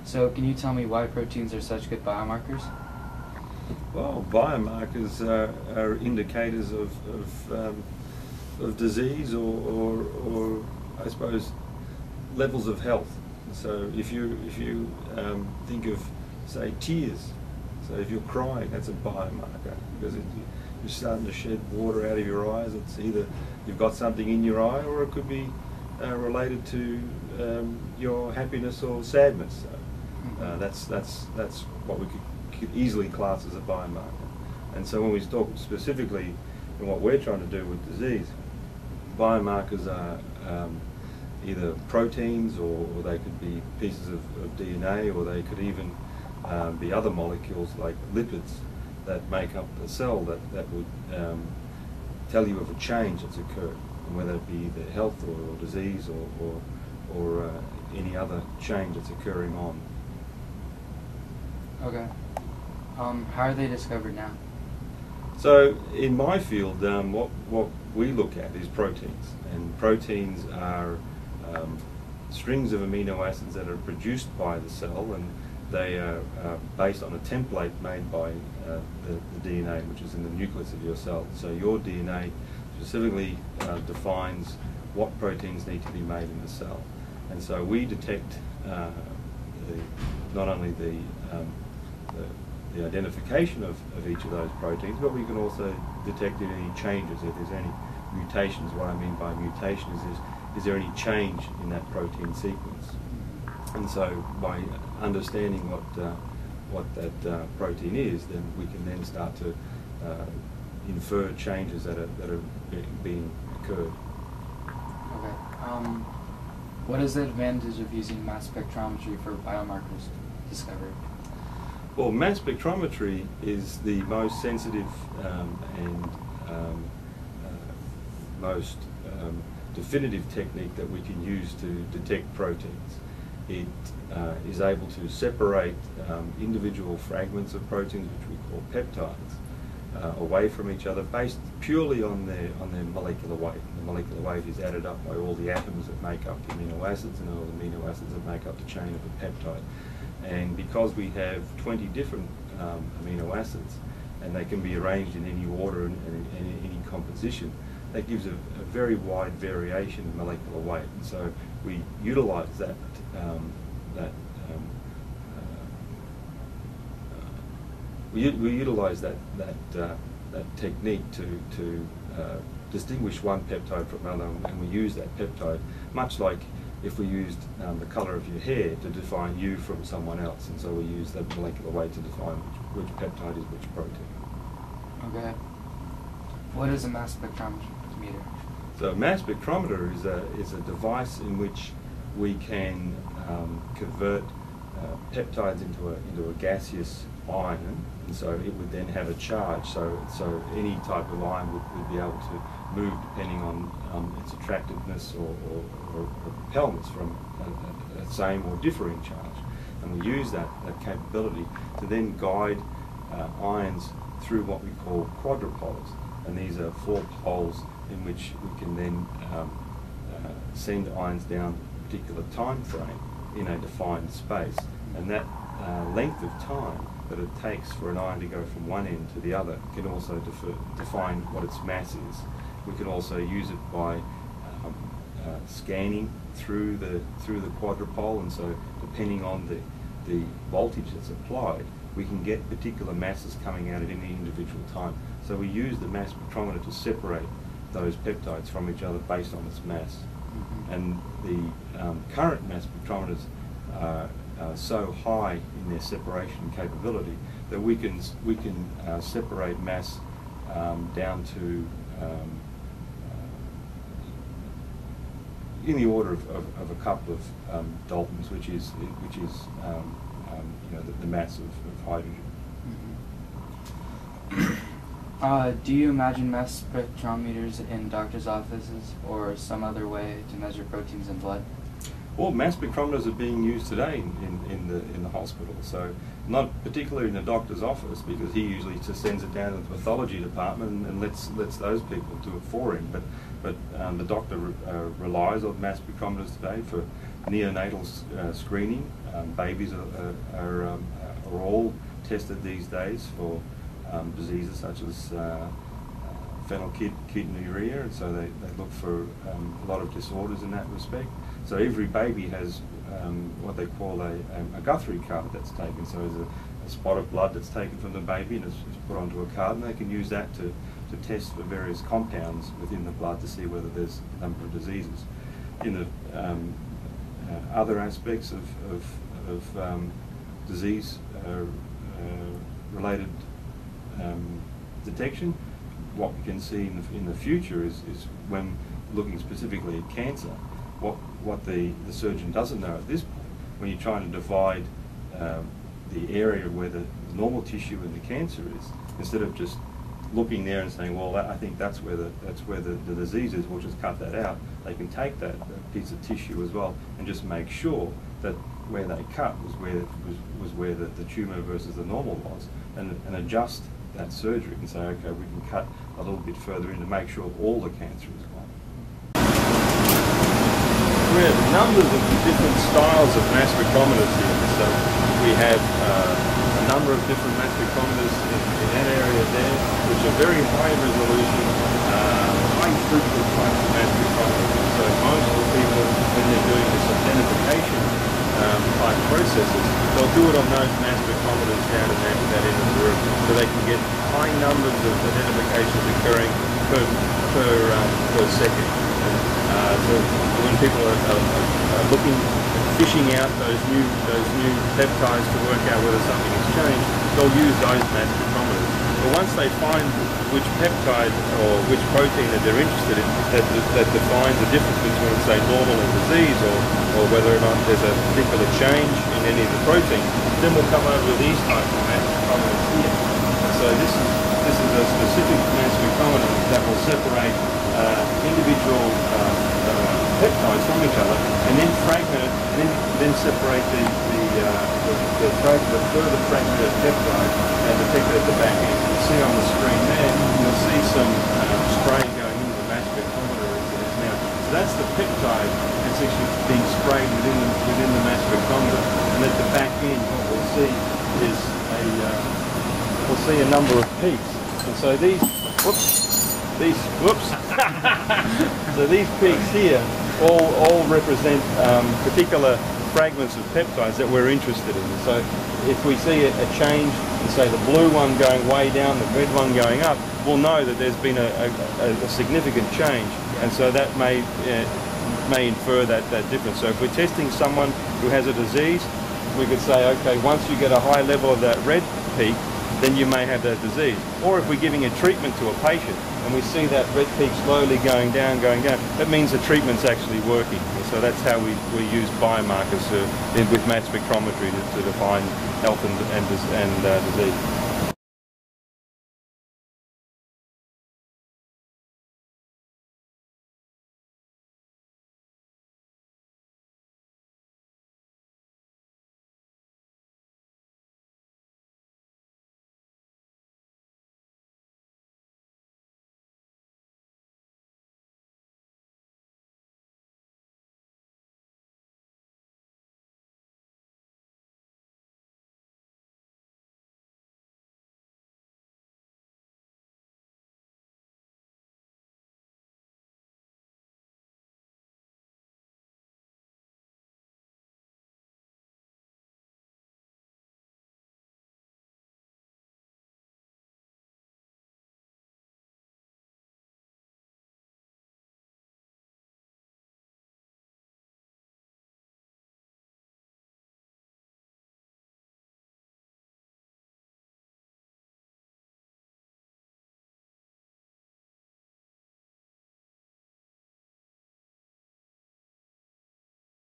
So can you tell me why proteins are such good biomarkers? Well, biomarkers are indicators of disease or I suppose levels of health. So if you think of, say, tears, so if you're crying, that's a biomarker because you're starting to shed water out of your eyes. It's either you've got something in your eye, or it could be related to your happiness or sadness. So that's what we could easily class as a biomarker. And so when we talk specifically in what we're trying to do with disease, biomarkers are either proteins, or they could be pieces of DNA, or they could even be other molecules like lipids that make up the cell that would tell you of a change that's occurred, and whether it be either health or disease or any other change that's occurring on. Okay. How are they discovered now? So in my field, what we look at is proteins, and proteins are strings of amino acids that are produced by the cell, and they are based on a template made by the DNA, which is in the nucleus of your cell. So your DNA specifically defines what proteins need to be made in the cell, and so we detect not only the identification of each of those proteins, but we can also detect any changes, if there's any mutations. What I mean by mutation is there any change in that protein sequence? And so by understanding what that protein is, then we can then start to infer changes that are being occurred. Okay. What is the advantage of using mass spectrometry for biomarkers discovered? Well, mass spectrometry is the most sensitive and most definitive technique that we can use to detect proteins. It is able to separate individual fragments of proteins, which we call peptides, away from each other based purely on their molecular weight. The molecular weight is added up by all the atoms that make up the amino acids and all the amino acids that make up the chain of a peptide. And because we have 20 different amino acids, and they can be arranged in any order and any composition, that gives a very wide variation in molecular weight. And so we utilize that we utilize that technique to distinguish one peptide from another, and we use that peptide much like if we used the colour of your hair to define you from someone else. And so we use that molecular weight to define which peptide is which protein. Okay. What is a mass spectrometer? So a mass spectrometer is a device in which we can convert peptides into a gaseous ion, and so it would then have a charge. So any type of ion would be able to move depending on its attractiveness or repellence from a same or differing charge. And we use that capability to then guide ions through what we call quadrupoles. And these are 4 poles in which we can then send ions down a particular time frame in a defined space. And that length of time that it takes for an ion to go from one end to the other can also define what its mass is. We can also use it by scanning through the quadrupole, and so depending on the voltage that's applied, we can get particular masses coming out at any individual time. So we use the mass spectrometer to separate those peptides from each other based on its mass. Mm-hmm. And the current mass spectrometers are so high in their separation capability that we can separate mass down to in the order of a couple of Daltons, which is the mass of hydrogen. Mm-hmm. Do you imagine mass spectrometers in doctors' offices or some other way to measure proteins in blood? Well, mass spectrometers are being used today in the hospital. So not particularly in the doctor's office, because he usually just sends it down to the pathology department and lets those people do it for him. But the doctor relies on mass spectrometers today for neonatal screening. Babies are all tested these days for diseases such as phenylketonuria, and so they look for a lot of disorders in that respect. So every baby has what they call a Guthrie card that's taken. So there's a spot of blood that's taken from the baby and it's put onto a card, and they can use that to test for various compounds within the blood to see whether there's a number of diseases. In the other aspects of disease related detection, what we can see in the future is when looking specifically at cancer, what the surgeon doesn't know at this point, when you're trying to divide the area where the normal tissue and the cancer is, instead of just looking there and saying, well, I think that's where the disease is, we'll just cut that out. They can take that piece of tissue as well and just make sure that where they cut was where the tumour versus the normal was, and adjust that surgery and say, okay, we can cut a little bit further in to make sure all the cancer is gone. We have numbers of different styles of mass spectrometers here. So we have a number of different mass spectrometers in that area there, which are very high resolution, high throughput type of mass spectrometers. So most of the people, when they're doing this identification type processes, they'll do it on those mass spectrometers down in that end of the room, so they can get high numbers of identifications occurring per second. So when people are looking, fishing out those new peptides to work out whether something has changed, they'll use those mass spectrometers. But once they find which peptide or which protein that they're interested in that defines the difference between, say, normal and disease, or whether or not there's a particular change in any of the proteins, then we'll come over to these types of mass spectrometers here. And so this is a specific mass spectrometer that will separate individual peptides from each other, and then fragment it, and then separate the further fragmented peptide and detect it at the back end. You see on the screen there, you'll see some spraying going into the mass spectrometer as it is now. So that's the peptide that's actually being sprayed within the mass spectrometer, and at the back end, what we'll see is a number of peaks. And so these so these peaks here all represent particular fragments of peptides that we're interested in. So if we see a change, and say the blue one going way down, the red one going up, we'll know that there's been a significant change, and so that may infer that difference. So if we're testing someone who has a disease, we could say, okay, once you get a high level of that red peak, then you may have that disease. Or if we're giving a treatment to a patient and we see that red peak slowly going down, that means the treatment's actually working. And so that's how we use biomarkers with mass spectrometry to define health and disease.